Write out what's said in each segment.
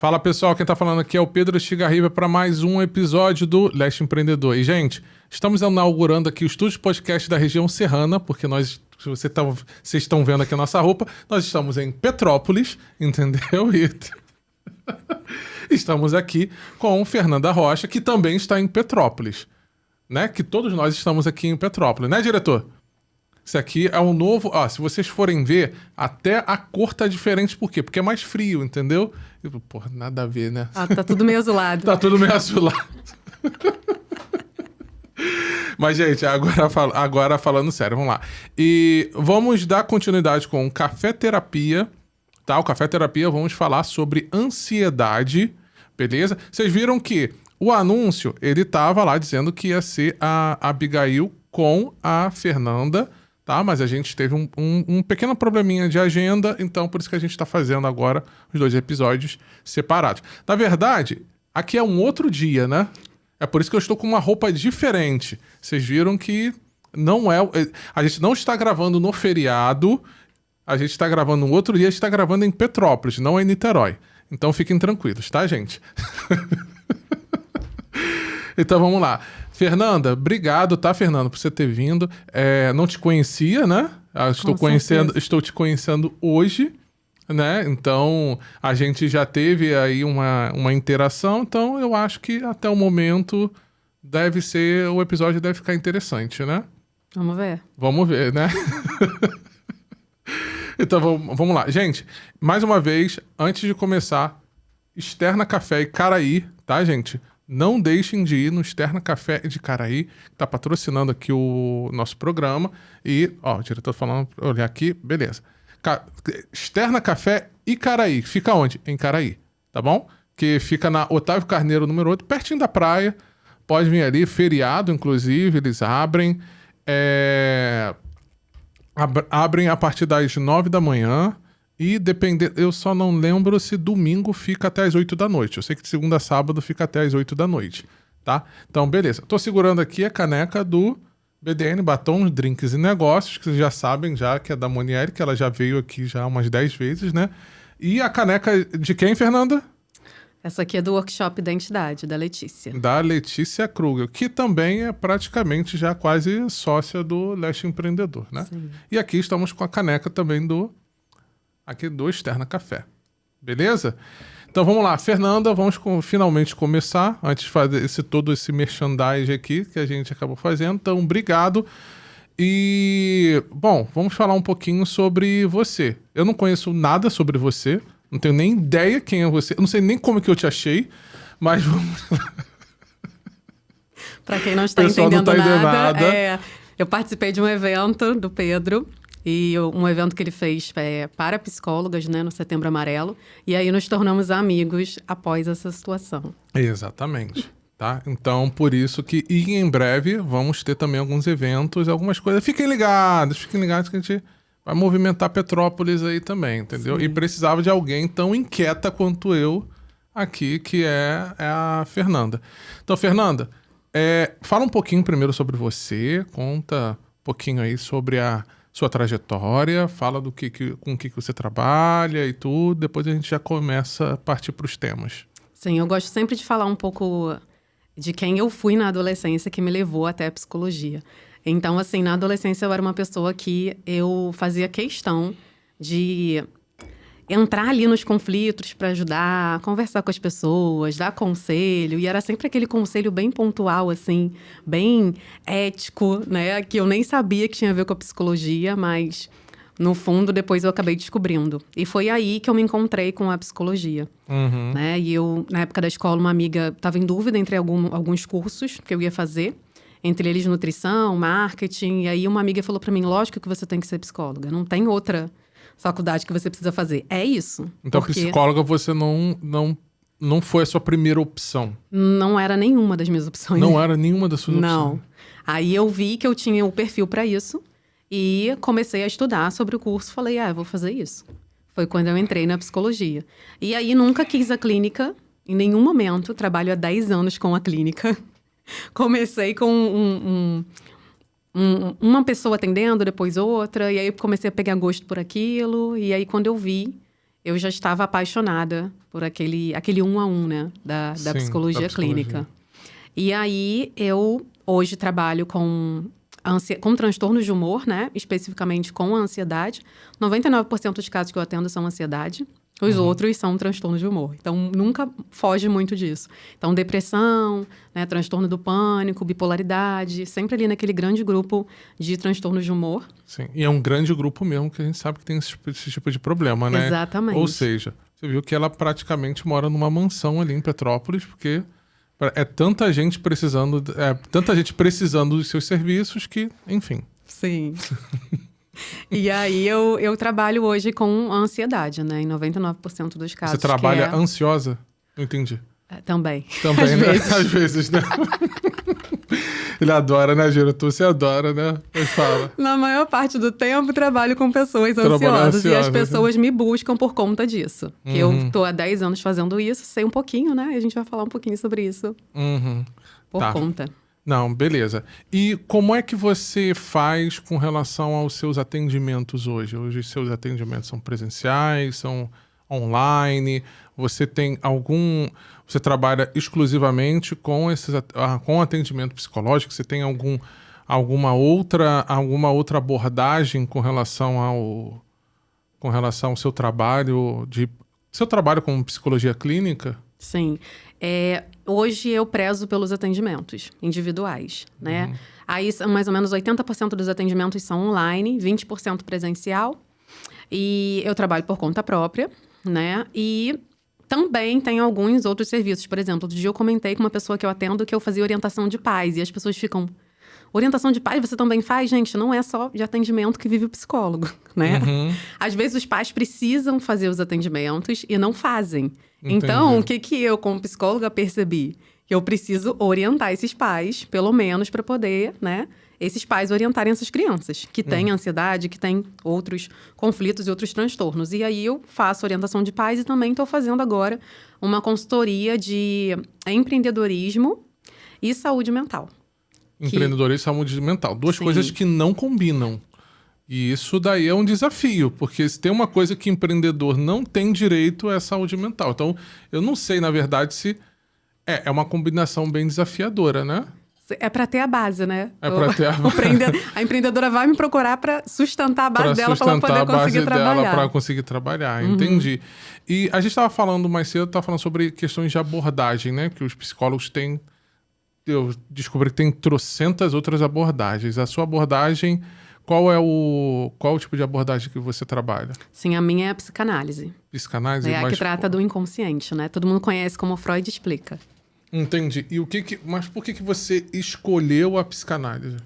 Fala pessoal, quem tá falando aqui é o Pedro Estigarriba para mais um episódio do Leste Empreendedor. E gente, estamos inaugurando aqui o estúdio podcast da região serrana, porque nós, se vocês estão vendo aqui a nossa roupa, nós estamos em Petrópolis, entendeu? E estamos aqui com Fernanda Rocha, que também está em Petrópolis, né? Que todos nós estamos aqui em Petrópolis, né, diretor? Isso aqui é um novo... Ó, se vocês forem ver, até a cor tá diferente. Por quê? Porque é mais frio, entendeu? Porra, nada a ver, né? Ah, tá tudo meio azulado. Tá tudo meio azulado. Mas, gente, agora falando sério, vamos lá. E vamos dar continuidade com o Café Terapia, tá? O Café Terapia, vamos falar sobre ansiedade, beleza? Vocês viram que o anúncio, ele tava lá dizendo que ia ser a Abigail com a Fernanda, tá? Mas a gente teve um pequeno probleminha de agenda, então por isso que a gente tá fazendo agora os dois episódios separados. Na verdade, aqui é um outro dia, né? É por isso que eu estou com uma roupa diferente. Vocês viram que não é... A gente não está gravando no feriado, a gente está gravando um outro dia, a gente está gravando em Petrópolis, não em Niterói. Então fiquem tranquilos, tá, gente? Então vamos lá. Fernanda, obrigado, tá, Fernanda, por você ter vindo. Não te conhecia, né? Estou te conhecendo hoje, né? Então, a gente já teve aí uma interação, então eu acho que até o momento o episódio deve ficar interessante, né? Vamos ver. Vamos ver, né? Então, vamos lá. Gente, mais uma vez, antes de começar, Externa Café e Caraí, tá, gente? Não deixem de ir no Externa Café de Caraí, que tá patrocinando aqui o nosso programa. E, ó, o diretor falando pra olhar aqui, beleza. Externa Café e Caraí. Fica onde? Em Caraí, tá bom? Que fica na Otávio Carneiro, número 8, pertinho da praia. Pode vir ali, feriado, inclusive, eles abrem. Abrem a partir das 9 da manhã. E eu só não lembro se domingo fica até as 8 da noite. Eu sei que de segunda a sábado fica até as 8 da noite, tá? Então, beleza. Tô segurando aqui a caneca do BDN, Batons, Drinks e Negócios, que vocês já sabem, já que é da Monielle, que ela já veio aqui já umas 10 vezes, né? E a caneca de quem, Fernanda? Essa aqui é do Workshop Identidade, da Letícia. Da Letícia Krugel, que também é praticamente já quase sócia do Leste Empreendedor, né? Sim. E aqui estamos com a caneca também do Externa Café. Beleza? Então vamos lá, Fernanda, vamos finalmente começar, antes de fazer todo esse merchandising aqui que a gente acabou fazendo. Então, obrigado. E, bom, vamos falar um pouquinho sobre você. Eu não conheço nada sobre você, não tenho nem ideia quem é você, eu não sei nem como que eu te achei, mas vamos lá. Para quem não está entendendo nada, eu participei de um evento do Pedro, e um evento que ele fez para psicólogas, né, no Setembro Amarelo. E aí nos tornamos amigos após essa situação. Exatamente, tá? Então, por isso que em breve vamos ter também alguns eventos, algumas coisas. Fiquem ligados que a gente vai movimentar Petrópolis aí também, entendeu? Sim. E precisava de alguém tão inquieta quanto eu aqui, que é a Fernanda. Então, Fernanda, fala um pouquinho primeiro sobre você, conta um pouquinho aí sobre a sua trajetória, fala com o que você trabalha e tudo, depois a gente já começa a partir para os temas. Sim, eu gosto sempre de falar um pouco de quem eu fui na adolescência que me levou até a psicologia. Então, assim, na adolescência eu era uma pessoa que eu fazia questão de entrar ali nos conflitos para ajudar, conversar com as pessoas, dar conselho. E era sempre aquele conselho bem pontual, assim, bem ético, né? Que eu nem sabia que tinha a ver com a psicologia, mas no fundo depois eu acabei descobrindo. E foi aí que eu me encontrei com a psicologia. Uhum. Né? E eu, na época da escola, uma amiga estava em dúvida entre alguns cursos que eu ia fazer. Entre eles nutrição, marketing. E aí uma amiga falou para mim, lógico que você tem que ser psicóloga. Não tem outra faculdade que você precisa fazer. É isso. Então, psicóloga você não foi a sua primeira opção? Não era nenhuma das minhas opções. Não era nenhuma das suas opções? Não. Aí eu vi que eu tinha o perfil para isso e comecei a estudar sobre o curso. Falei, eu vou fazer isso. Foi quando eu entrei na psicologia. E aí nunca quis a clínica, em nenhum momento. Trabalho há 10 anos com a clínica. Comecei com uma pessoa atendendo, depois outra. E aí eu comecei a pegar gosto por aquilo. E aí quando eu vi, eu já estava apaixonada por aquele 1 a 1, né? Da Sim, psicologia da psicologia. clínica. E aí, eu hoje trabalho com transtornos de humor, né? Especificamente com a ansiedade. 99% dos casos que eu atendo são ansiedade. Os outros são transtornos de humor. Então, nunca foge muito disso. Então, depressão, né, transtorno do pânico, bipolaridade, sempre ali naquele grande grupo de transtornos de humor. Sim, e é um grande grupo mesmo que a gente sabe que tem esse tipo de problema, né? Exatamente. Ou seja, você viu que ela praticamente mora numa mansão ali em Petrópolis, porque é tanta gente precisando dos seus serviços que, enfim. Sim. E aí, eu trabalho hoje com ansiedade, né? Em 99% dos casos. Você trabalha ansiosa? Não entendi. Também. Também, Às né? vezes. Às vezes, né? Ele adora, né, Giro? Você adora, né? Mas fala. Na maior parte do tempo, trabalho com pessoas Trabalho ansiosas. E as ansiosa. pessoas me buscam por conta disso. Que eu tô há 10 anos fazendo isso, sei um pouquinho, né? E a gente vai falar um pouquinho sobre isso por Tá. conta. Não, beleza. E como é que você faz com relação aos seus atendimentos hoje? Hoje os seus atendimentos são presenciais, são online? Você tem você trabalha exclusivamente com com atendimento psicológico? Você tem alguma outra abordagem com relação ao seu trabalho com psicologia clínica? Sim. Hoje eu prezo pelos atendimentos individuais, né? Aí, mais ou menos 80% dos atendimentos são online, 20% presencial. E eu trabalho por conta própria, né? E também tem alguns outros serviços. Por exemplo, outro dia eu comentei com uma pessoa que eu atendo que eu fazia orientação de pais. E as pessoas ficam... Orientação de pais você também faz? Gente, não é só de atendimento que vive o psicólogo, né? Às vezes os pais precisam fazer os atendimentos e não fazem. Entendi. Então, o que eu, como psicóloga, percebi? Que eu preciso orientar esses pais, pelo menos, para poder, né? Esses pais orientarem essas crianças que têm ansiedade, que têm outros conflitos e outros transtornos. E aí eu faço orientação de pais e também estou fazendo agora uma consultoria de empreendedorismo e saúde mental. Empreendedorismo e saúde mental. Duas Sim. coisas que não combinam. E isso daí é um desafio, porque se tem uma coisa que empreendedor não tem direito é saúde mental. Então, eu não sei, na verdade, se é uma combinação bem desafiadora, né? É para ter a base, né? É para ter a empreendedora vai me procurar para sustentar a base pra dela para ela poder conseguir trabalhar. Para conseguir trabalhar, entendi. E a gente estava falando mais cedo, sobre questões de abordagem, né? Que os psicólogos têm... Eu descobri que tem trocentas outras abordagens. A sua abordagem, qual é o tipo de abordagem que você trabalha? Sim, a minha é a psicanálise. Psicanálise? É a que trata do inconsciente, né? Todo mundo conhece como Freud explica. Entendi. E mas por que você escolheu a psicanálise?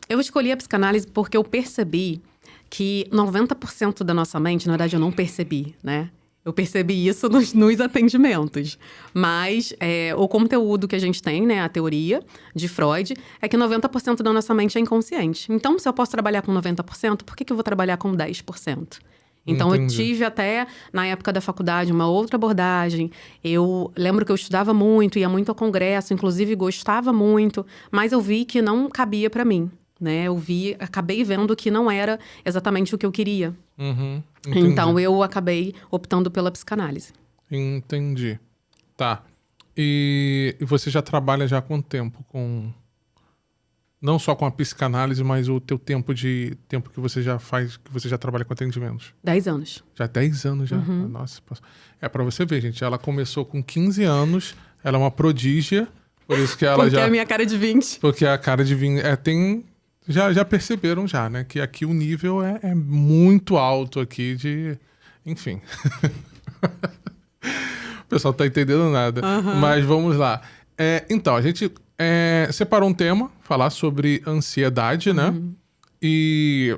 Eu escolhi a psicanálise porque eu percebi que 90% da nossa mente, na verdade eu não percebi, né? Eu percebi isso nos atendimentos. Mas o conteúdo que a gente tem, né, a teoria de Freud, é que 90% da nossa mente é inconsciente. Então, se eu posso trabalhar com 90%, por que eu vou trabalhar com 10%? Então, Entendi. eu tive até, na época da faculdade, uma outra abordagem. Eu lembro que eu estudava muito, ia muito ao congresso, inclusive gostava muito, mas eu vi que não cabia para mim, né? Acabei vendo que não era exatamente o que eu queria. Então, eu acabei optando pela psicanálise. Entendi. Tá. E você já trabalha já há quanto tempo com... Não só com a psicanálise, mas o teu tempo que você já faz, que você já trabalha com atendimentos? 10 anos. Já 10 anos já? Nossa. É pra você ver, gente. Ela começou com 15 anos, ela é uma prodígia, por isso que ela Porque é a minha cara de 20. Porque a cara de 20... Já perceberam já, né? Que aqui o nível é muito alto aqui de... Enfim. O pessoal tá entendendo nada. Mas vamos lá. Então, a gente separou um tema, falar sobre ansiedade, né? E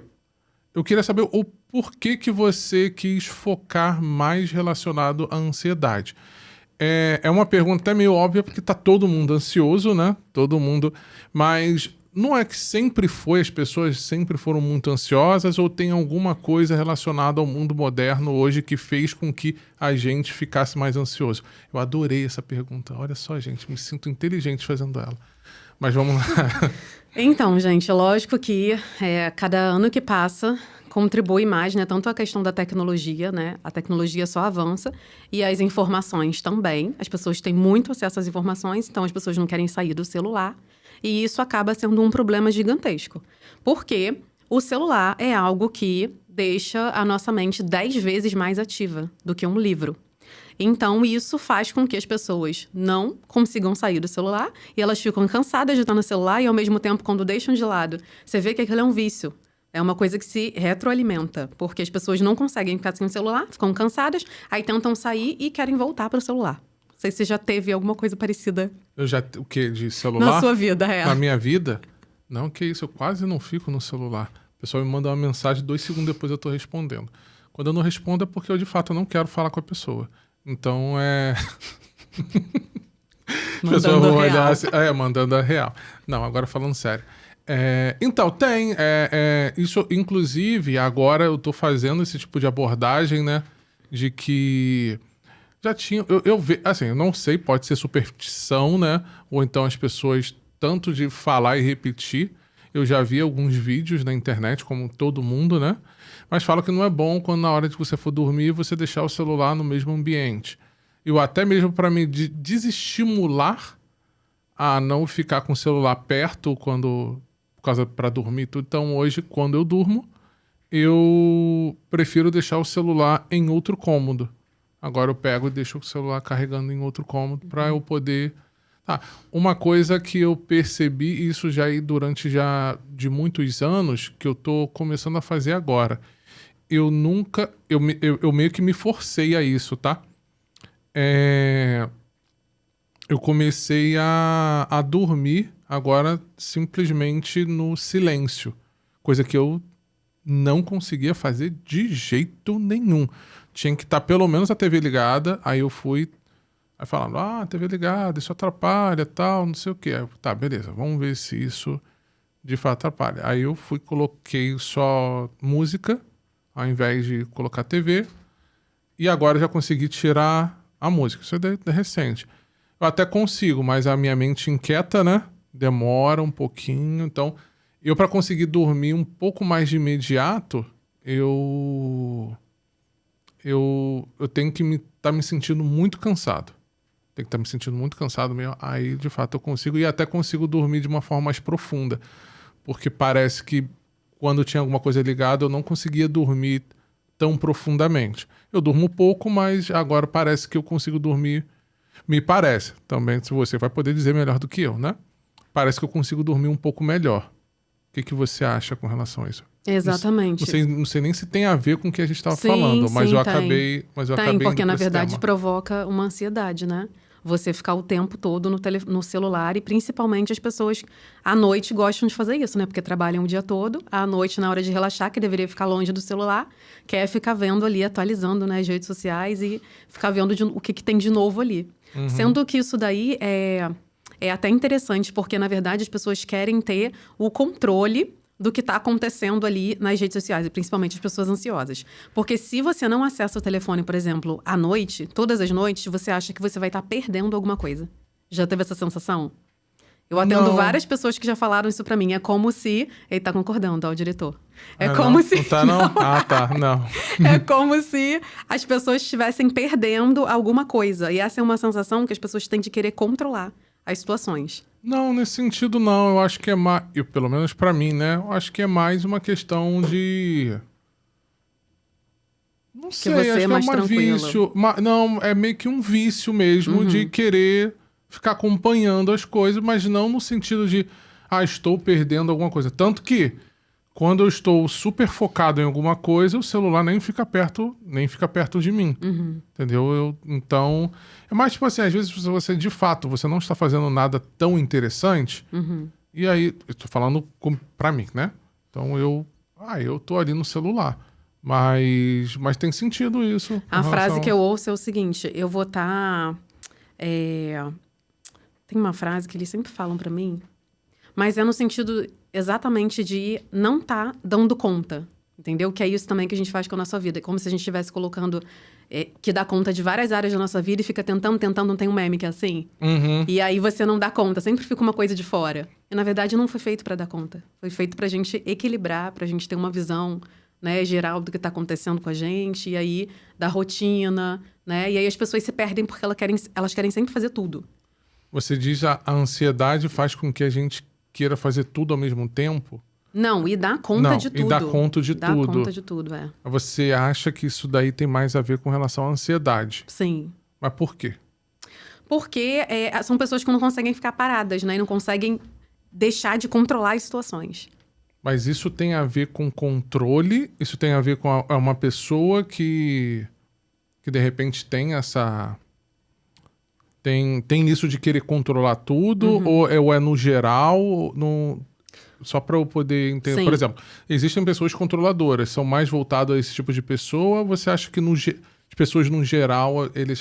eu queria saber o porquê que você quis focar mais relacionado à ansiedade. É uma pergunta até meio óbvia, porque tá todo mundo ansioso, né? Todo mundo... Mas não é que as pessoas sempre foram muito ansiosas, ou tem alguma coisa relacionada ao mundo moderno hoje que fez com que a gente ficasse mais ansioso? Eu adorei essa pergunta. Olha só, gente, me sinto inteligente fazendo ela. Mas vamos lá. Então, gente, lógico que cada ano que passa contribui mais, né? Tanto a questão da tecnologia, né? A tecnologia só avança e as informações também. As pessoas têm muito acesso às informações, então as pessoas não querem sair do celular. E isso acaba sendo um problema gigantesco. Porque o celular é algo que deixa a nossa mente 10 vezes mais ativa do que um livro. Então, isso faz com que as pessoas não consigam sair do celular e elas ficam cansadas de estar no celular e, ao mesmo tempo, quando deixam de lado, você vê que aquilo é um vício. É uma coisa que se retroalimenta, porque as pessoas não conseguem ficar sem o celular, ficam cansadas, aí tentam sair e querem voltar para o celular. Não sei se você já teve alguma coisa parecida. O quê? De celular? Na sua vida, Na minha vida? Não, que isso, eu quase não fico no celular. O pessoal me manda uma mensagem, 2 segundos depois eu tô respondendo. Quando eu não respondo é porque eu, de fato, não quero falar com a pessoa. Então, As pessoas vão olhar assim, mandando a real. Não, agora falando sério. Então, tem. Isso, inclusive, agora eu tô fazendo esse tipo de abordagem, né? De que já tinha... assim, eu não sei, pode ser superstição, né? Ou então as pessoas, tanto de falar e repetir. Eu já vi alguns vídeos na internet, como todo mundo, né? Mas falam que não é bom quando na hora de você for dormir, você deixar o celular no mesmo ambiente. Eu até mesmo para me desestimular a não ficar com o celular perto para dormir e tudo. Então hoje, quando eu durmo, eu prefiro deixar o celular em outro cômodo. Agora eu pego e deixo o celular carregando em outro cômodo para eu poder... uma coisa que eu percebi, isso já aí durante de muitos anos, que eu tô começando a fazer agora. Eu meio que me forcei a isso, tá? Eu comecei a dormir agora simplesmente no silêncio. Coisa que eu não conseguia fazer de jeito nenhum. Tinha que estar pelo menos a TV ligada, aí eu fui... Aí falando, TV ligada, isso atrapalha, tal, não sei o quê. Aí, tá, beleza, vamos ver se isso de fato atrapalha. Aí eu coloquei só música, ao invés de colocar TV. E agora já consegui tirar a música. Isso é recente. Eu até consigo, mas a minha mente inquieta, né? Demora um pouquinho. Então, para conseguir dormir um pouco mais de imediato, eu tenho que estar me sentindo muito cansado. Tem que estar me sentindo muito cansado mesmo. Aí, de fato, eu consigo. E até consigo dormir de uma forma mais profunda. Porque parece que quando tinha alguma coisa ligada, eu não conseguia dormir tão profundamente. Eu durmo pouco, mas agora parece que eu consigo dormir. Me parece. Também, se você vai poder dizer melhor do que eu, né? Parece que eu consigo dormir um pouco melhor. O que você acha com relação a isso? Exatamente. Não sei nem se tem a ver com o que a gente estava falando, mas eu acabei... Tem, porque na verdade provoca uma ansiedade, né? Você ficar o tempo todo no celular e principalmente as pessoas à noite gostam de fazer isso, né? Porque trabalham o dia todo, à noite, na hora de relaxar, que deveria ficar longe do celular, quer ficar vendo ali, atualizando, né, as redes sociais e ficar vendo o que tem de novo ali. Uhum. Sendo que isso daí é até interessante, porque na verdade as pessoas querem ter o controle do que está acontecendo ali nas redes sociais, e principalmente as pessoas ansiosas. Porque se você não acessa o telefone, por exemplo, à noite, todas as noites, você acha que você vai estar perdendo alguma coisa. Já teve essa sensação? Eu atendo várias pessoas que já falaram isso pra mim. É como se... Ele tá concordando, ó, o diretor. Não tá, não? Ah, tá, não. É como se as pessoas estivessem perdendo alguma coisa. E essa é uma sensação que as pessoas têm de querer controlar as situações. Não, nesse sentido não. Eu acho que é mais... Pelo menos pra mim, né? Eu acho que é mais uma questão de... Não sei, que você acho é mais que é um vício. Não, é meio que um vício mesmo de querer ficar acompanhando as coisas, mas não no sentido de, estou perdendo alguma coisa. Tanto que, quando eu estou super focado em alguma coisa, o celular nem fica perto de mim. Entendeu? Então, é mais tipo assim, às vezes você, de fato, você não está fazendo nada tão interessante, e aí, eu tô falando pra mim, né? Então, eu tô ali no celular. Mas tem sentido isso. A frase que eu ouço é o seguinte, eu vou estar... Tem uma frase que eles sempre falam pra mim, mas é no sentido exatamente de não estar dando conta Entendeu? Que é isso também que a gente faz com a nossa vida. É como se a gente estivesse colocando... que dá conta de várias áreas da nossa vida e fica tentando, não tem um meme que é assim? Uhum. E aí você não dá conta, sempre fica uma coisa de fora. E na verdade não foi feito para dar conta. Foi feito pra gente equilibrar, pra gente ter uma visão, né, geral do que tá acontecendo com a gente. E aí, da rotina, né? E aí as pessoas se perdem porque elas querem sempre fazer tudo. Você diz a ansiedade faz com que a gente queira fazer tudo ao mesmo tempo? Não, e dá conta de tudo. E dá conta de tudo. Dá conta de tudo, é. Você acha que isso daí tem mais a ver com relação à ansiedade? Sim. Mas por quê? Porque são pessoas que não conseguem ficar paradas, né? E não conseguem deixar de controlar as situações. Mas isso tem a ver com controle? Isso tem a ver com uma pessoa que de repente tem essa... Tem isso de querer controlar tudo? Ou é no geral? Só para eu poder entender. Sim. Por exemplo, existem pessoas controladoras, são mais voltadas a esse tipo de pessoa? Você acha que as pessoas, no geral,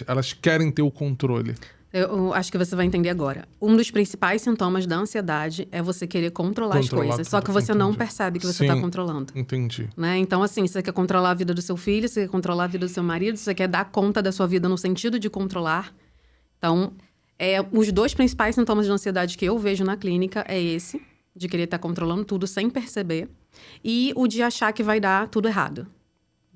elas querem ter o controle? Eu acho que você vai entender agora. Um dos principais sintomas da ansiedade é você querer controlar as coisas. Tudo. Só que você não percebe que você está controlando. Entendi. Né? Então, assim, você quer controlar a vida do seu filho, você quer controlar a vida do seu marido, você quer dar conta da sua vida no sentido de controlar. Então, os dois principais sintomas de ansiedade que eu vejo na clínica é esse, de querer estar controlando tudo sem perceber, e o de achar que vai dar tudo errado.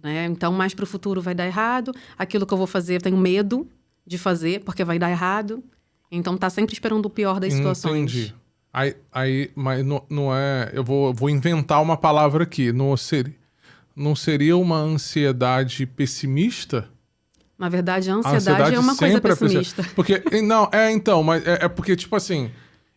Né? Então, mais para o futuro vai dar errado, aquilo que eu vou fazer eu tenho medo de fazer, porque vai dar errado. Então, tá sempre esperando o pior das situações. Entendi. Mas não é... Eu vou inventar uma palavra aqui. Não seria uma ansiedade pessimista? Na verdade, a ansiedade é uma coisa pessimista. Porque, mas é porque, tipo assim,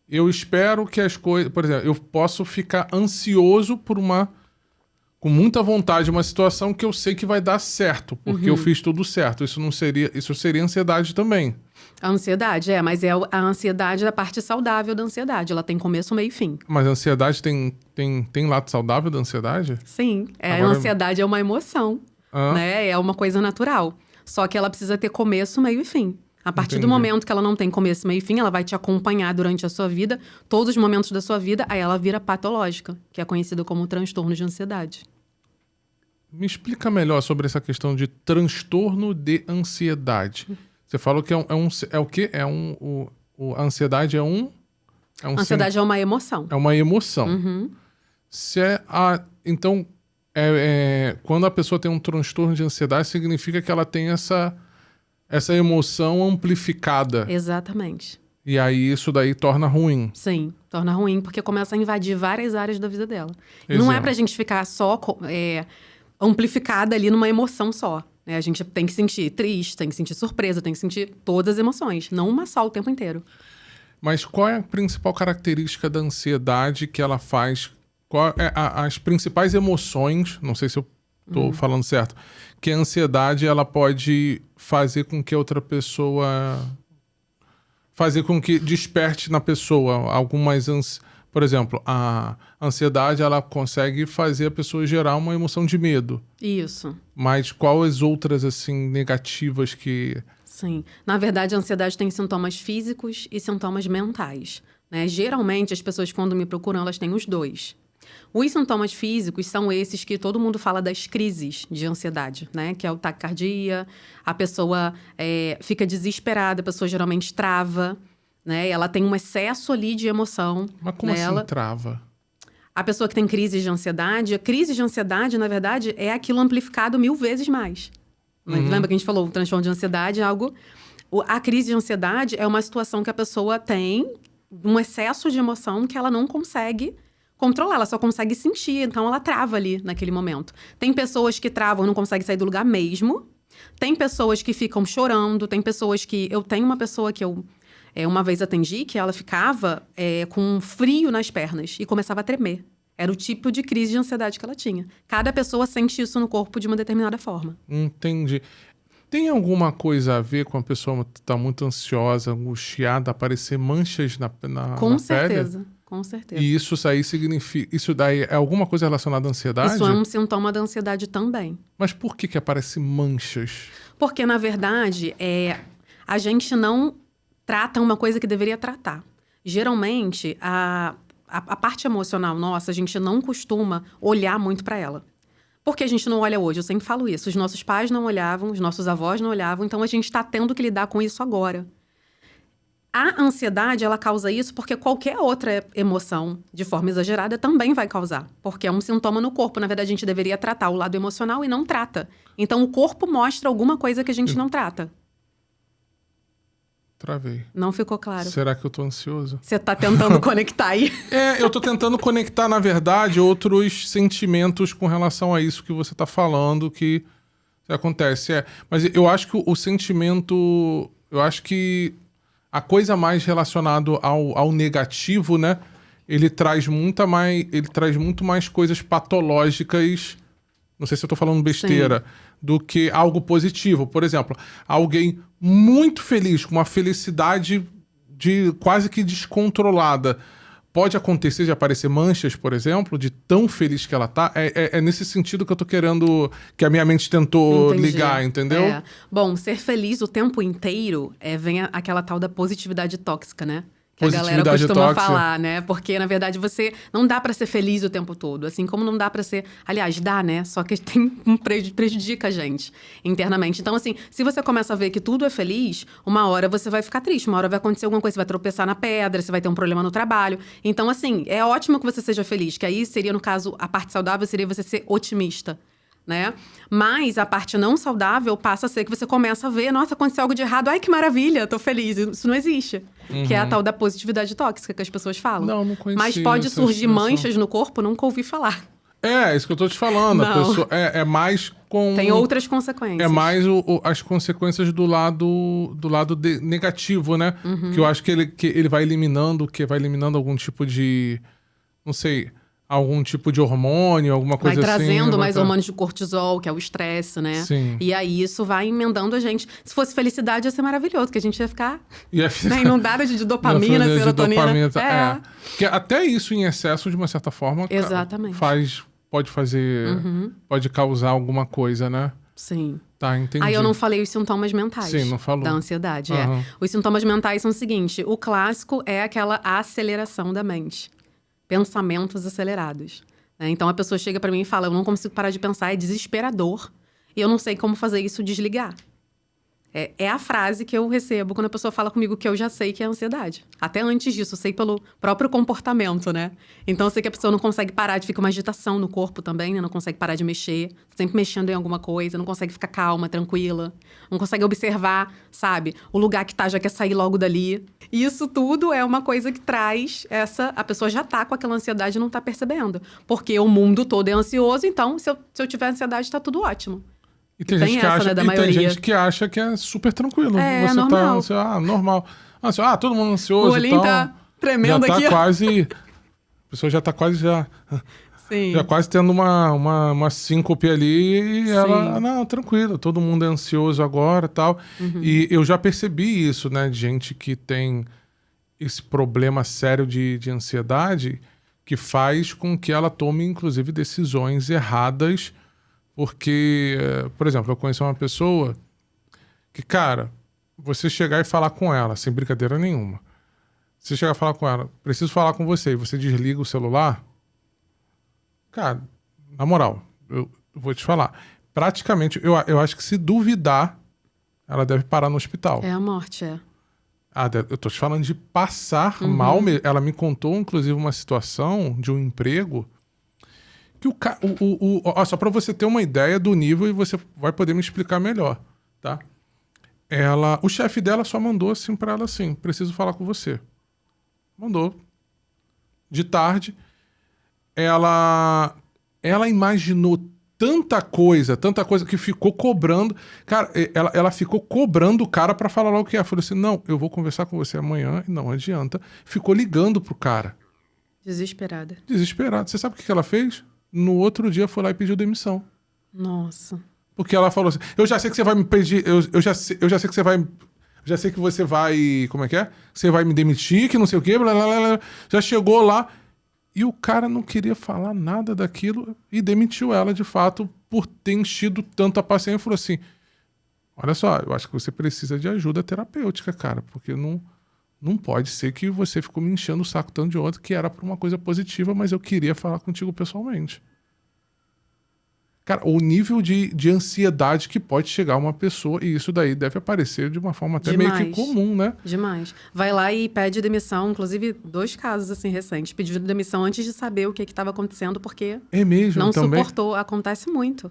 eu espero que as coisas... Por exemplo, eu posso ficar ansioso com muita vontade, uma situação que eu sei que vai dar certo, porque eu fiz tudo certo. Isso seria ansiedade também. A ansiedade, mas é a ansiedade da parte saudável da ansiedade. Ela tem começo, meio e fim. Mas a ansiedade tem lado saudável da ansiedade? Sim. A ansiedade é uma emoção, né? É uma coisa natural. Só que ela precisa ter começo, meio e fim. A partir do momento que ela não tem começo, meio e fim, ela vai te acompanhar durante a sua vida, todos os momentos da sua vida, aí ela vira patológica, que é conhecida como transtorno de ansiedade. Me explica melhor sobre essa questão de transtorno de ansiedade. Você falou que é o quê? A ansiedade é um... A ansiedade é uma emoção. É uma emoção. Então, quando a pessoa tem um transtorno de ansiedade, significa que ela tem essa emoção amplificada. Exatamente. E aí isso daí torna ruim. Sim, torna ruim, porque começa a invadir várias áreas da vida dela. Não é pra gente ficar só amplificada ali numa emoção só. Né? A gente tem que sentir triste, tem que sentir surpresa, tem que sentir todas as emoções, não uma só o tempo inteiro. Mas qual é a principal característica da ansiedade que ela faz? Qual é as principais emoções, não sei se eu tô falando certo, que a ansiedade ela pode fazer com que outra pessoa... Fazer com que desperte na pessoa algumas... Por exemplo, a ansiedade ela consegue fazer a pessoa gerar uma emoção de medo. Isso. Mas quais outras, assim, negativas que... Sim. Na verdade, a ansiedade tem sintomas físicos e sintomas mentais. Né? Geralmente, as pessoas, quando me procuram, elas têm os dois. Os sintomas físicos são esses que todo mundo fala das crises de ansiedade, né? Que é o taquicardia, a pessoa fica desesperada, a pessoa geralmente trava, né? Ela tem um excesso ali de emoção. Mas como nela. assim trava? A pessoa que tem crise de ansiedade, a crise de ansiedade, na verdade, é aquilo amplificado 1000 vezes mais. Lembra que a gente falou, o transtorno de ansiedade é algo... A crise de ansiedade é uma situação que a pessoa tem um excesso de emoção que ela não consegue controlar, ela só consegue sentir, então ela trava ali naquele momento. Tem pessoas que travam e não conseguem sair do lugar mesmo. Tem pessoas que ficam chorando, tem pessoas que... Eu tenho uma pessoa que eu uma vez atendi, que ela ficava com frio nas pernas e começava a tremer. Era o tipo de crise de ansiedade que ela tinha. Cada pessoa sente isso no corpo de uma determinada forma. Entendi. Tem alguma coisa a ver com a pessoa estar muito ansiosa, angustiada, aparecer manchas na pele? Com certeza. Com certeza. E isso aí significa... Isso daí é alguma coisa relacionada à ansiedade? Isso é um sintoma da ansiedade também. Mas por que aparecem manchas? Porque, na verdade, a gente não trata uma coisa que deveria tratar. Geralmente, a parte emocional nossa, a gente não costuma olhar muito para ela. Por que a gente não olha hoje? Eu sempre falo isso. Os nossos pais não olhavam, os nossos avós não olhavam, então a gente está tendo que lidar com isso agora. A ansiedade, ela causa isso porque qualquer outra emoção, de forma exagerada, também vai causar. Porque é um sintoma no corpo. Na verdade, a gente deveria tratar o lado emocional e não trata. Então, o corpo mostra alguma coisa que a gente não trata. Travei. Não ficou claro. Será que eu tô ansioso? Você tá tentando conectar aí. Eu tô tentando conectar, na verdade, outros sentimentos com relação a isso que você tá falando, que acontece. Mas eu acho que o sentimento... Eu acho que a coisa mais relacionada ao negativo, né? Ele traz muito mais coisas patológicas, não sei se eu tô falando besteira, do que algo positivo. Por exemplo, alguém muito feliz, com uma felicidade quase que descontrolada. Pode acontecer de aparecer manchas, por exemplo, de tão feliz que ela tá. É nesse sentido que eu tô querendo... Que a minha mente tentou ligar, entendeu? Bom, ser feliz o tempo inteiro vem aquela tal da positividade tóxica, né? Que a galera costuma falar, né? Porque, na verdade, você não dá pra ser feliz o tempo todo. Assim como não dá pra ser... Aliás, dá, né? Só que prejudica a gente internamente. Então, assim, se você começa a ver que tudo é feliz, uma hora você vai ficar triste. Uma hora vai acontecer alguma coisa, você vai tropeçar na pedra, você vai ter um problema no trabalho. Então, assim, é ótimo que você seja feliz. Que aí seria, no caso, a parte saudável seria você ser otimista. Né? Mas a parte não saudável passa a ser que você começa a ver, nossa, aconteceu algo de errado, ai que maravilha, tô feliz. Isso não existe. Que é a tal da positividade tóxica que as pessoas falam. Não conhecia. Mas pode surgir manchas no corpo, nunca ouvi falar. Isso que eu tô te falando. A pessoa, é mais com... Tem outras consequências. É mais as consequências do lado negativo, né? Que eu acho que ele vai eliminando, algum tipo de... Não sei... Algum tipo de hormônio, alguma coisa assim. Vai trazendo mais hormônios de cortisol, que é o estresse, né? Sim. E aí isso vai emendando a gente. Se fosse felicidade, ia ser maravilhoso, que a gente ia ficar inundada de dopamina, serotonina. Porque até isso em excesso, de uma certa forma, exatamente. Pode fazer... Pode causar alguma coisa, né? Sim. Tá, entendi. Aí eu não falei os sintomas mentais. Sim, não falou. Da ansiedade, Os sintomas mentais são o seguinte. O clássico é aquela aceleração da mente. Pensamentos acelerados. Né? Então, a pessoa chega pra mim e fala, eu não consigo parar de pensar, é desesperador. E eu não sei como fazer isso desligar. É a frase que eu recebo quando a pessoa fala comigo que eu já sei que é ansiedade. Até antes disso, eu sei pelo próprio comportamento, né? Então, eu sei que a pessoa não consegue parar, fica uma agitação no corpo também, né? Não consegue parar de mexer, sempre mexendo em alguma coisa, não consegue ficar calma, tranquila, não consegue observar, sabe? O lugar que tá, já quer sair logo dali. E isso tudo é uma coisa que traz a pessoa já tá com aquela ansiedade e não tá percebendo. Porque o mundo todo é ansioso, então, se eu tiver ansiedade, tá tudo ótimo. E tem gente que acha, né, tem gente que acha que é super tranquilo. Você normal. Tá normal. Todo mundo ansioso. O olhinho tá tremendo aqui. A pessoa já tá quase Sim. Já quase tendo uma síncope ali e ela, não, tranquilo, todo mundo é ansioso agora e tal. E eu já percebi isso, né, de gente que tem esse problema sério de ansiedade que faz com que ela tome, inclusive, decisões erradas. Porque, por exemplo, eu conheci uma pessoa que, cara, você chegar e falar com ela, sem brincadeira nenhuma. Você chegar e falar com ela, preciso falar com você, e você desliga o celular, cara, na moral, eu vou te falar. Praticamente, eu acho que se duvidar, ela deve parar no hospital. É a morte, eu tô te falando de passar mal. Ela me contou, inclusive, uma situação de um emprego que só pra você ter uma ideia do nível e você vai poder me explicar melhor, tá? O chefe dela só mandou assim pra ela assim, preciso falar com você. Mandou. De tarde, ela imaginou tanta coisa que ficou cobrando. Cara, ela ficou cobrando o cara pra falar lá o que é. Falou assim, não, eu vou conversar com você amanhã, e não adianta. Ficou ligando pro cara. Desesperada. Você sabe o que ela fez? No outro dia foi lá e pediu demissão. Nossa. Porque ela falou assim, eu já sei que você vai me pedir, eu já sei que você vai... Já sei que você vai... Como é que é? Você vai me demitir, que não sei o quê, blá, blá, blá. Já chegou lá e o cara não queria falar nada daquilo e demitiu ela, de fato, por ter enchido tanto a paciência. E falou assim, olha só, eu acho que você precisa de ajuda terapêutica, cara, porque não pode ser que você ficou me enchendo o saco tanto de ontem, que era por uma coisa positiva, mas eu queria falar contigo pessoalmente. Cara, o nível de ansiedade que pode chegar a uma pessoa, e isso daí deve aparecer de uma forma até meio que comum, né? Demais. Vai lá e pede demissão, inclusive 2 casos assim recentes. Pediu demissão antes de saber o que estava acontecendo, porque É mesmo, não também? suportou. Acontece muito.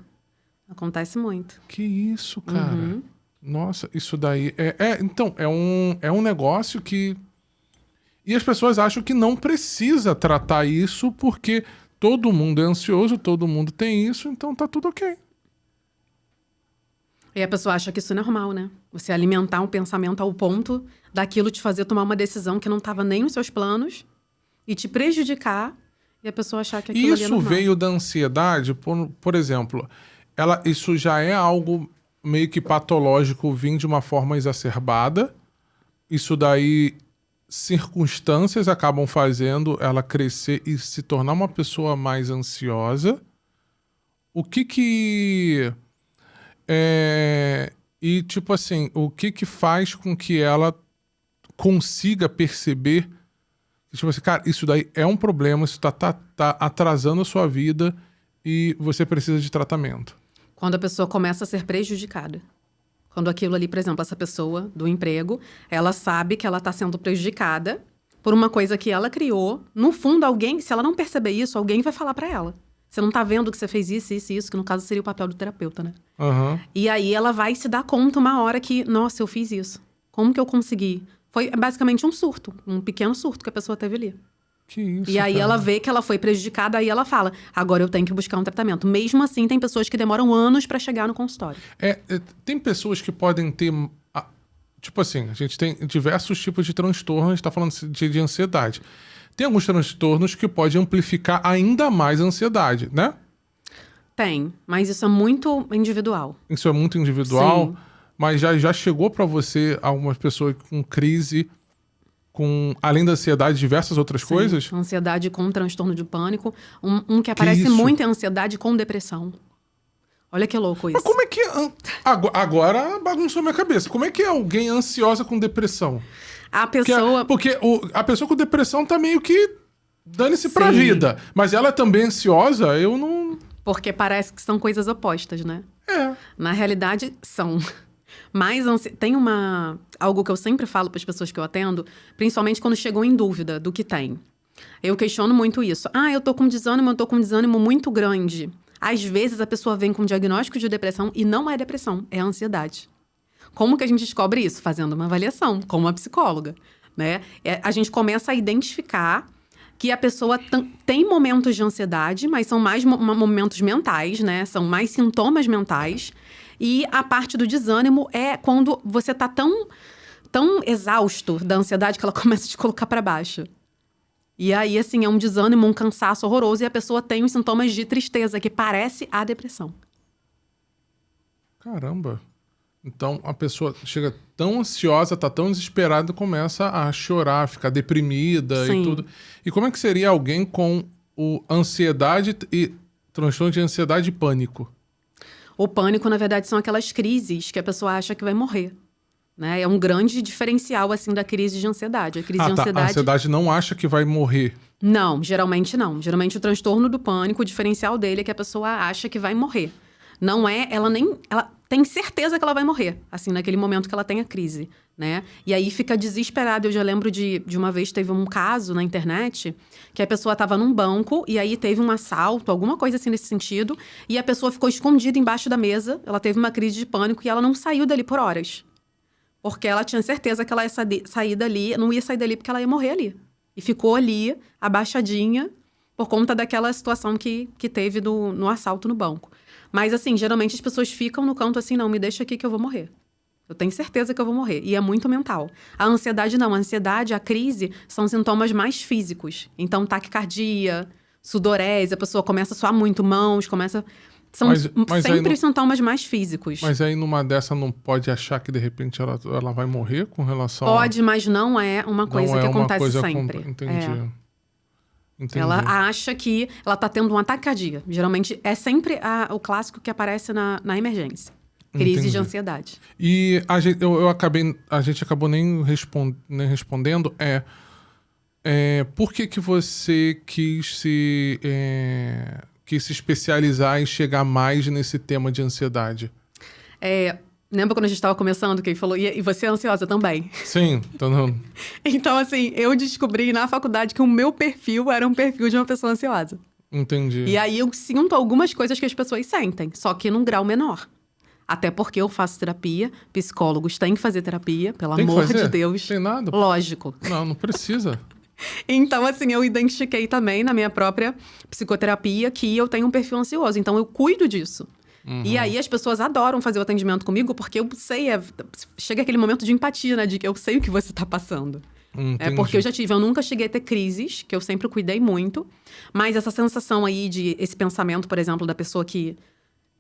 Acontece muito. Que isso, cara. Nossa, isso daí então, é um negócio que... E as pessoas acham que não precisa tratar isso porque todo mundo é ansioso, todo mundo tem isso, então tá tudo ok. E a pessoa acha que isso é normal, né? Você alimentar um pensamento ao ponto daquilo te fazer tomar uma decisão que não estava nem nos seus planos e te prejudicar, e a pessoa achar que aquilo ali é Isso normal. veio da ansiedade, por exemplo, isso já é algo meio que patológico vir de uma forma exacerbada. Isso daí, circunstâncias acabam fazendo ela crescer e se tornar uma pessoa mais ansiosa. O que e, tipo assim, o que faz com que ela consiga perceber que, tipo assim, cara, isso daí é um problema, isso tá atrasando a sua vida e você precisa de tratamento. Quando a pessoa começa a ser prejudicada. Quando aquilo ali, por exemplo, essa pessoa do emprego, ela sabe que ela está sendo prejudicada por uma coisa que ela criou. No fundo, alguém, se ela não perceber isso, alguém vai falar para ela. Você não tá vendo que você fez isso, isso e isso, que no caso seria o papel do terapeuta, né? Uhum. E aí ela vai se dar conta uma hora que, nossa, eu fiz isso. Como que eu consegui? Foi basicamente um surto, um pequeno surto que a pessoa teve ali. Que isso, E aí cara. ela vê que ela foi prejudicada, aí ela fala, agora eu tenho que buscar um tratamento. Mesmo assim, tem pessoas que demoram anos para chegar no consultório. Tem pessoas que podem ter... Tipo assim, a gente tem diversos tipos de transtornos, a gente tá falando de ansiedade. Tem alguns transtornos que podem amplificar ainda mais a ansiedade, né? Tem, mas isso é muito individual. Isso é muito individual, Sim. mas já chegou pra você algumas pessoas com crise, além da ansiedade, diversas outras coisas? Ansiedade com transtorno de pânico. Um que aparece isso? muito é ansiedade com depressão. Olha que louco isso. Mas como é que... Agora bagunçou minha cabeça. Como é que é alguém ansiosa com depressão? A pessoa... Porque a pessoa com depressão tá meio que dane-se pra Sim. vida. Mas ela também é ansiosa, eu não... Porque parece que são coisas opostas, né? É. Na realidade, são. Mas tem algo que eu sempre falo para as pessoas que eu atendo, principalmente quando chegam em dúvida do que tem. Eu questiono muito isso. Eu tô com desânimo muito grande. Às vezes a pessoa vem com diagnóstico de depressão e não é depressão, é ansiedade. Como que a gente descobre isso? Fazendo uma avaliação com uma psicóloga, né? A gente começa a identificar que a pessoa tem momentos de ansiedade, mas são mais momentos mentais, né? São mais sintomas mentais. E a parte do desânimo é quando você tá tão exausto da ansiedade que ela começa a te colocar para baixo. E aí, assim, é um desânimo, um cansaço horroroso e a pessoa tem os sintomas de tristeza, que parece a depressão. Caramba. Então, a pessoa chega tão ansiosa, tá tão desesperada, começa a chorar, ficar deprimida. Sim. E tudo. E como é que seria alguém com ansiedade e transtorno de ansiedade e pânico? O pânico, na verdade, são aquelas crises que a pessoa acha que vai morrer. Né? É um grande diferencial, assim, da crise de ansiedade. A crise de ansiedade... A ansiedade não acha que vai morrer. Não, geralmente não. Geralmente o transtorno do pânico, o diferencial dele é que a pessoa acha que vai morrer. Não é, ela tem certeza que ela vai morrer, assim, naquele momento que ela tem a crise, né? E aí fica desesperada. Eu já lembro de uma vez teve um caso na internet que a pessoa estava num banco e aí teve um assalto, alguma coisa assim nesse sentido, e a pessoa ficou escondida embaixo da mesa, ela teve uma crise de pânico e ela não saiu dali por horas. Porque ela tinha certeza que ela ia sair dali, não ia sair dali porque ela ia morrer ali. E ficou ali, abaixadinha, por conta daquela situação que teve no assalto no banco. Mas, assim, geralmente as pessoas ficam no canto assim, não, me deixa aqui que eu vou morrer. Eu tenho certeza que eu vou morrer. E é muito mental. A ansiedade não. A ansiedade, a crise, são sintomas mais físicos. Então, taquicardia, sudorese, a pessoa começa a suar muito, mãos, começa... São sempre os sintomas mais físicos. Mas aí, numa dessa, não pode achar que, de repente, ela vai morrer com relação Pode, mas não é uma coisa que acontece sempre. Entendi. Entendi. Ela acha que ela tá tendo um ataque cardíaco. Geralmente, é sempre o clássico que aparece na emergência. Crise de ansiedade. E a gente acabou nem respondendo, por que você quis que se especializar e chegar mais nesse tema de ansiedade? Lembra quando a gente estava começando, que ele falou, e você é ansiosa também? Sim, então não... Então, assim, eu descobri na faculdade que o meu perfil era um perfil de uma pessoa ansiosa. Entendi. E aí eu sinto algumas coisas que as pessoas sentem, só que num grau menor. Até porque eu faço terapia, psicólogos têm que fazer terapia, pelo Tem que amor fazer? de Deus. Tem nada? Lógico. Não precisa. Então, assim, eu identifiquei também na minha própria psicoterapia que eu tenho um perfil ansioso. Então, eu cuido disso. E aí, as pessoas adoram fazer o atendimento comigo porque eu sei... chega aquele momento de empatia, né? De que eu sei o que você tá passando. Entendi. Porque eu nunca cheguei a ter crises, que eu sempre cuidei muito. Mas essa sensação aí de... esse pensamento, por exemplo, da pessoa que...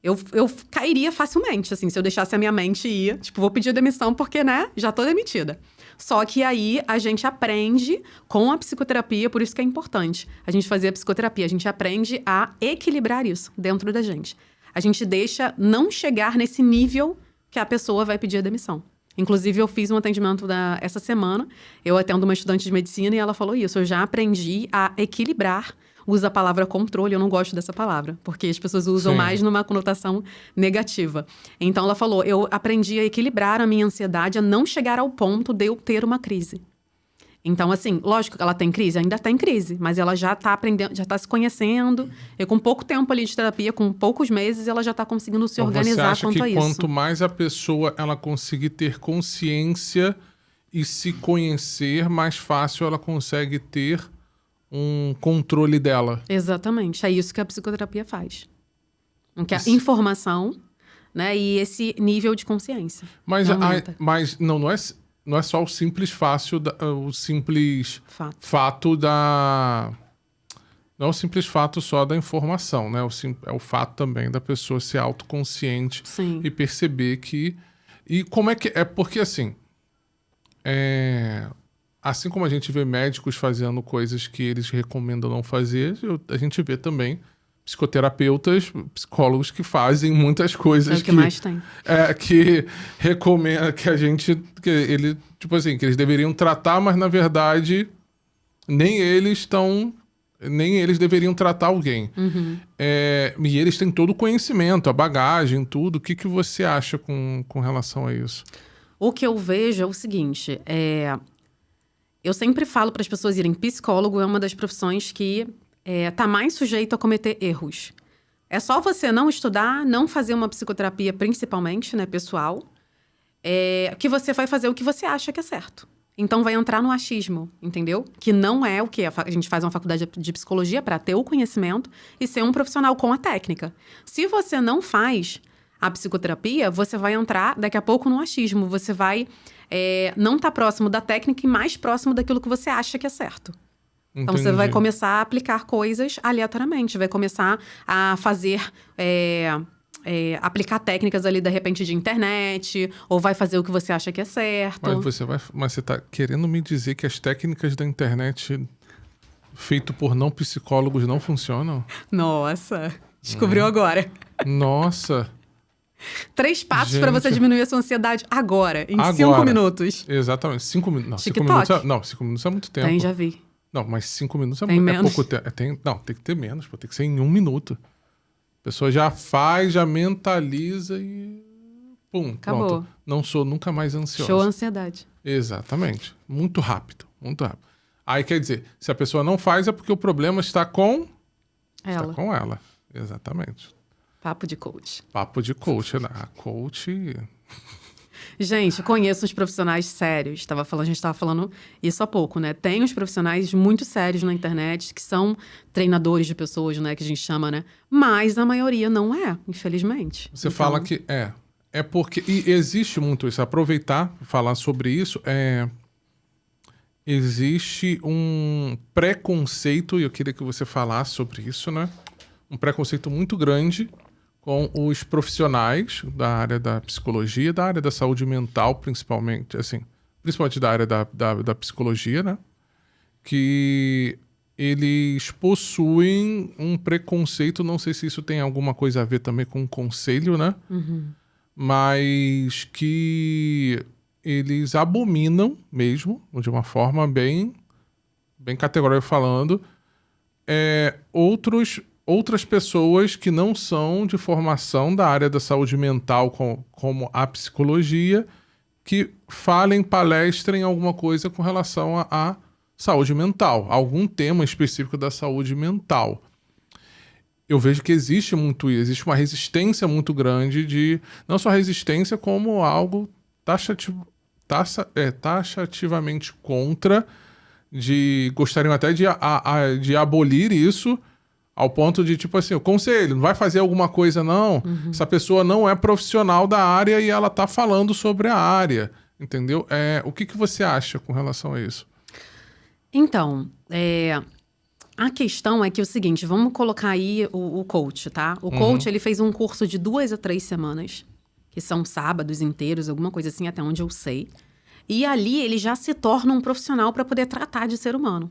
Eu cairia facilmente, assim, se eu deixasse a minha mente ir. Tipo, vou pedir demissão porque, né, já tô demitida. Só que aí a gente aprende com a psicoterapia, por isso que é importante a gente fazer a psicoterapia. A gente aprende a equilibrar isso dentro da gente. A gente deixa não chegar nesse nível que a pessoa vai pedir a demissão. Inclusive, eu fiz um atendimento essa semana. Eu atendo uma estudante de medicina e ela falou isso. Eu já aprendi a equilibrar. Usa a palavra controle, eu não gosto dessa palavra, porque as pessoas usam Sim. mais numa conotação negativa. Então, ela falou, eu aprendi a equilibrar a minha ansiedade, a não chegar ao ponto de eu ter uma crise. Então, assim, lógico que ela tem crise, ainda tem crise, mas ela já tá aprendendo, já tá se conhecendo. E com pouco tempo ali de terapia, com poucos meses, ela já tá conseguindo se organizar quanto a isso. Você acha que quanto mais a pessoa ela conseguir ter consciência e se conhecer, mais fácil ela consegue ter um controle dela? Exatamente. É isso que a psicoterapia faz. Que é a informação, né? E esse nível de consciência. Mas não é só o simples o simples fato da... Não é o simples fato só da informação, né? É o fato também da pessoa ser autoconsciente. Sim. E perceber que... E como é que... É porque, assim... Assim como a gente vê médicos fazendo coisas que eles recomendam não fazer, a gente vê também psicoterapeutas, psicólogos que fazem muitas coisas que mais tem. Que recomenda que a gente... Tipo assim, que eles deveriam tratar, mas na verdade nem eles deveriam tratar alguém. E eles têm todo o conhecimento, a bagagem, tudo. O que você acha com relação a isso? O que eu vejo é o seguinte, eu sempre falo para as pessoas irem, psicólogo é uma das profissões que tá mais sujeito a cometer erros. É só você não estudar, não fazer uma psicoterapia, principalmente, né, pessoal, que você vai fazer o que você acha que é certo. Então, vai entrar no achismo, entendeu? Que não é o que a gente faz uma faculdade de psicologia para ter o conhecimento e ser um profissional com a técnica. Se você não faz a psicoterapia, você vai entrar daqui a pouco no achismo. Você vai não estar próximo da técnica e mais próximo daquilo que você acha que é certo. Entendi. Então, você vai começar a aplicar coisas aleatoriamente. Vai começar a fazer... aplicar técnicas ali, de repente, de internet. Ou vai fazer o que você acha que é certo. Mas você tá querendo me dizer que as técnicas da internet feito por não psicólogos não funcionam? Nossa, descobriu agora. Nossa... 3 passos para você diminuir a sua ansiedade agora, em 5 minutos. Exatamente, 5 minutos. Não, 5 minutos é muito tempo. Já vi. Não, mas 5 minutos é menos. pouco tempo. Tem que ter menos, tem que ser em 1 minuto. A pessoa já faz, já mentaliza e... Pum, acabou. Pronto. Não sou nunca mais ansiosa. Show a ansiedade. Exatamente. Muito rápido, muito rápido. Aí quer dizer, se a pessoa não faz é porque o problema está com... ela. Está com ela, exatamente. Papo de coach. Papo de coach, né? A coach... Gente, conheço uns profissionais sérios. A gente estava falando isso há pouco, né? Tem uns profissionais muito sérios na internet que são treinadores de pessoas, né? Que a gente chama, né? Mas a maioria não é, infelizmente. Você fala que é. É porque... E existe muito isso. Aproveitar, falar sobre isso, existe um preconceito, e eu queria que você falasse sobre isso, né? Um preconceito muito grande com os profissionais da área da psicologia, da área da saúde mental, principalmente, assim, principalmente da área da psicologia, né? Que eles possuem um preconceito, não sei se isso tem alguma coisa a ver também com o conselho, né? Mas que eles abominam mesmo, de uma forma bem categórica falando, outros outras pessoas que não são de formação da área da saúde mental, como a psicologia, que falem, palestrem alguma coisa com relação à saúde mental, algum tema específico da saúde mental. Eu vejo que existe uma resistência muito grande não só resistência, como algo taxativamente contra, gostariam até de abolir isso, ao ponto de, tipo assim, o conselho, não vai fazer alguma coisa não, essa pessoa não é profissional da área e ela tá falando sobre a área, entendeu? O que você acha com relação a isso? Então, a questão é que é o seguinte, vamos colocar aí o coach, tá? O coach, ele fez um curso de 2 a 3 semanas, que são sábados inteiros, alguma coisa assim, até onde eu sei. E ali ele já se torna um profissional para poder tratar de ser humano.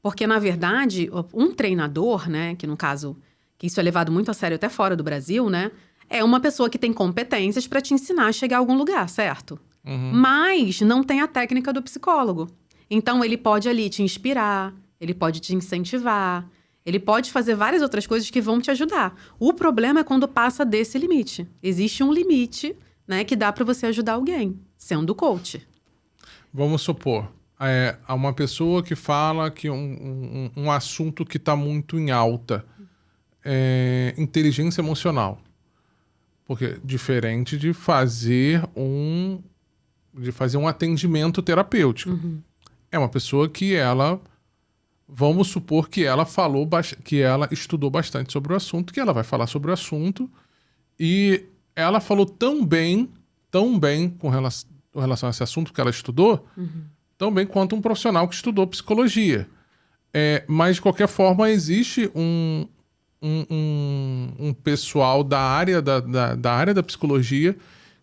Porque, na verdade, um treinador, né, que no caso, que isso é levado muito a sério até fora do Brasil, né, é uma pessoa que tem competências para te ensinar a chegar a algum lugar, certo? Mas não tem a técnica do psicólogo. Então, ele pode ali te inspirar, ele pode te incentivar, ele pode fazer várias outras coisas que vão te ajudar. O problema é quando passa desse limite. Existe um limite, né, que dá para você ajudar alguém, sendo coach. Vamos supor, há uma pessoa que fala que um assunto que está muito em alta é inteligência emocional. Porque diferente de fazer um atendimento terapêutico. É uma pessoa que vamos supor que ela que ela estudou bastante sobre o assunto, que ela vai falar sobre o assunto, e ela falou tão bem com relação a esse assunto que ela estudou, tão bem quanto um profissional que estudou psicologia. Mas, de qualquer forma, existe um pessoal da área da psicologia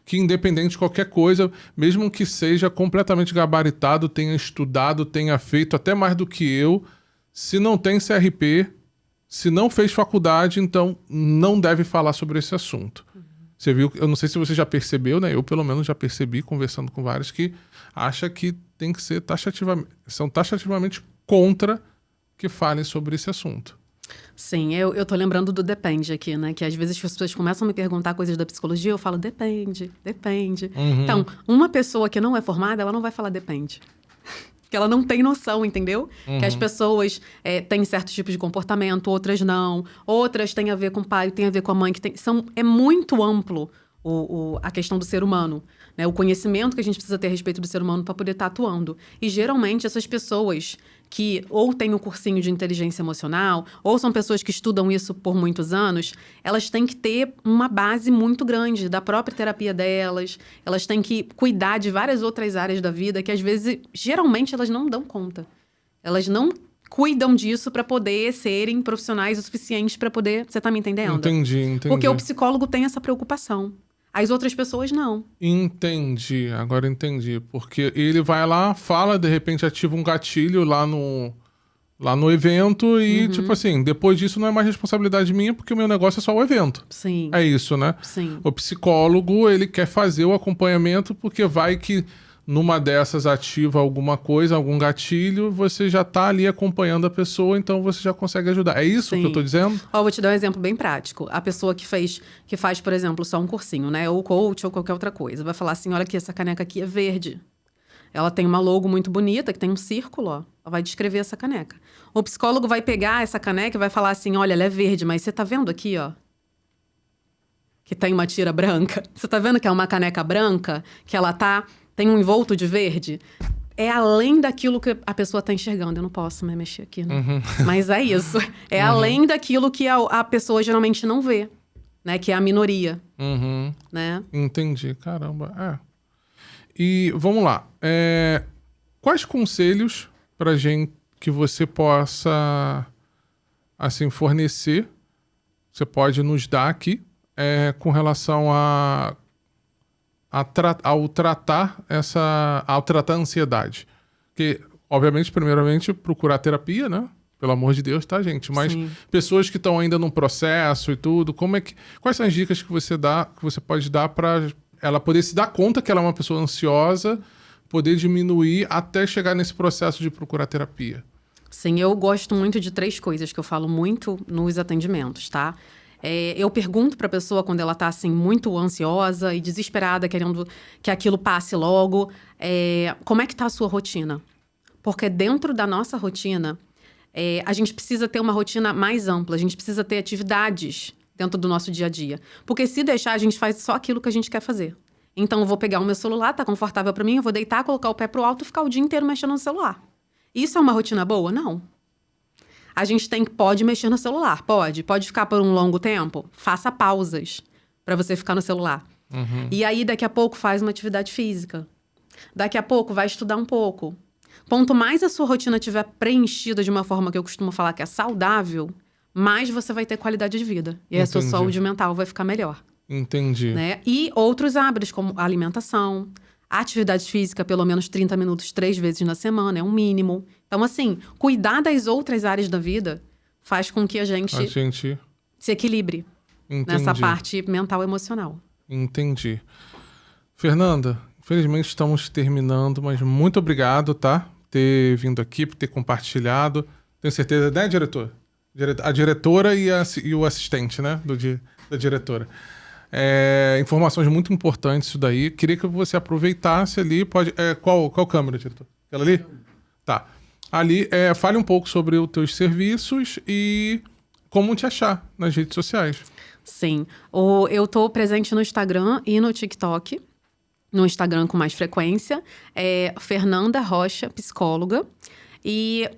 que, independente de qualquer coisa, mesmo que seja completamente gabaritado, tenha estudado, tenha feito até mais do que eu, se não tem CRP, se não fez faculdade, então não deve falar sobre esse assunto. Você viu, eu não sei se você já percebeu, né? Eu, pelo menos, já percebi, conversando com vários, que acha que tem que ser são taxativamente contra que falem sobre esse assunto. Sim, eu tô lembrando do depende aqui, né? Que às vezes as pessoas começam a me perguntar coisas da psicologia, eu falo depende. Então, uma pessoa que não é formada, ela não vai falar depende. Porque ela não tem noção, entendeu? Que as pessoas têm certos tipos de comportamento, outras não. Outras têm a ver com o pai, têm a ver com a mãe. É muito amplo a questão do ser humano, né? O conhecimento que a gente precisa ter a respeito do ser humano para poder estar atuando. E, geralmente, essas pessoas que ou têm o cursinho de inteligência emocional, ou são pessoas que estudam isso por muitos anos, elas têm que ter uma base muito grande da própria terapia delas, elas têm que cuidar de várias outras áreas da vida que, às vezes, geralmente, elas não dão conta. Elas não cuidam disso para poder serem profissionais o suficiente para poder... Você tá me entendendo? Entendi. Porque o psicólogo tem essa preocupação. As outras pessoas não. Entendi, agora entendi. Porque ele vai lá, fala, de repente ativa um gatilho lá no evento e, tipo assim, depois disso não é mais responsabilidade minha porque o meu negócio é só o evento. Sim. É isso, né? Sim. O psicólogo, ele quer fazer o acompanhamento porque vai que numa dessas ativa alguma coisa, algum gatilho, você já tá ali acompanhando a pessoa, então você já consegue ajudar. É isso que eu tô dizendo? Ó, vou te dar um exemplo bem prático. A pessoa que faz, por exemplo, só um cursinho, né? Ou coach ou qualquer outra coisa. Vai falar assim, olha aqui, essa caneca aqui é verde. Ela tem uma logo muito bonita, que tem um círculo, ó. Ela vai descrever essa caneca. O psicólogo vai pegar essa caneca e vai falar assim, olha, ela é verde, mas você tá vendo aqui, ó? Que tem uma tira branca? Você tá vendo que é uma caneca branca? Que ela tem um envolto de verde? É além daquilo que a pessoa tá enxergando. Eu não posso me mexer aqui, né? Mas é isso. É além daquilo que a pessoa geralmente não vê, né? Que é a minoria, né? Entendi, caramba. E vamos lá. Quais conselhos pra gente que você possa, assim, fornecer, você pode nos dar aqui, com relação ao tratar a ansiedade? Porque, obviamente, primeiramente, procurar terapia, né? Pelo amor de Deus, tá, gente? Mas Sim. Pessoas que estão ainda num processo e tudo, quais são as dicas que você pode dar para ela poder se dar conta que ela é uma pessoa ansiosa, poder diminuir até chegar nesse processo de procurar terapia? Sim, eu gosto muito de 3 coisas que eu falo muito nos atendimentos, tá? Eu pergunto para a pessoa quando ela tá, assim, muito ansiosa e desesperada, querendo que aquilo passe logo, como é que tá a sua rotina? Porque dentro da nossa rotina, a gente precisa ter uma rotina mais ampla, a gente precisa ter atividades dentro do nosso dia a dia. Porque se deixar, a gente faz só aquilo que a gente quer fazer. Então, eu vou pegar o meu celular, tá confortável para mim, eu vou deitar, colocar o pé pro alto e ficar o dia inteiro mexendo no celular. Isso é uma rotina boa? Não. A gente pode mexer no celular, pode ficar por um longo tempo, faça pausas para você ficar no celular. E aí, daqui a pouco, faz uma atividade física. Daqui a pouco, vai estudar um pouco. Quanto mais a sua rotina estiver preenchida de uma forma que eu costumo falar que é saudável, mais você vai ter qualidade de vida. E aí a sua saúde mental vai ficar melhor. Entendi. Né? E outros hábitos, como alimentação, atividade física, pelo menos 30 minutos 3 vezes na semana, é um mínimo. Então, assim, cuidar das outras áreas da vida faz com que a gente se equilibre nessa parte mental e emocional. Entendi. Fernanda, infelizmente estamos terminando, mas muito obrigado, tá? Por ter vindo aqui, por ter compartilhado. Tenho certeza, né, diretor? A diretora e o assistente, né, da diretora. Informações muito importantes isso daí. Queria que você aproveitasse ali. Qual câmera, diretor? Aquela ali? Tá. Ali, fale um pouco sobre os teus serviços e como te achar nas redes sociais. Sim. Eu tô presente no Instagram e no TikTok. No Instagram com mais frequência. Fernanda Rocha, psicóloga. E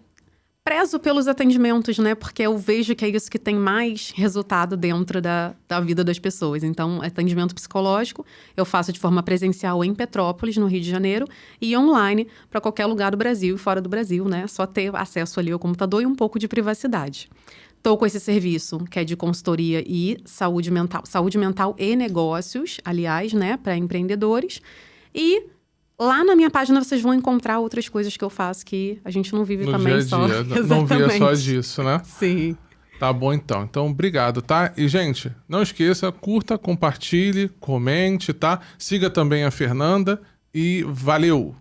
prezo pelos atendimentos, né? Porque eu vejo que é isso que tem mais resultado dentro da vida das pessoas. Então, atendimento psicológico eu faço de forma presencial em Petrópolis, no Rio de Janeiro, e online para qualquer lugar do Brasil e fora do Brasil, né? Só ter acesso ali ao computador e um pouco de privacidade. Estou com esse serviço, que é de consultoria e saúde mental e negócios, aliás, né? Para empreendedores. E lá na minha página vocês vão encontrar outras coisas que eu faço que a gente não vive no também dia a dia. só. Não via só disso, né? Sim. Tá bom, então. Então, obrigado, tá? E, gente, não esqueça, curta, compartilhe, comente, tá? Siga também a Fernanda e valeu!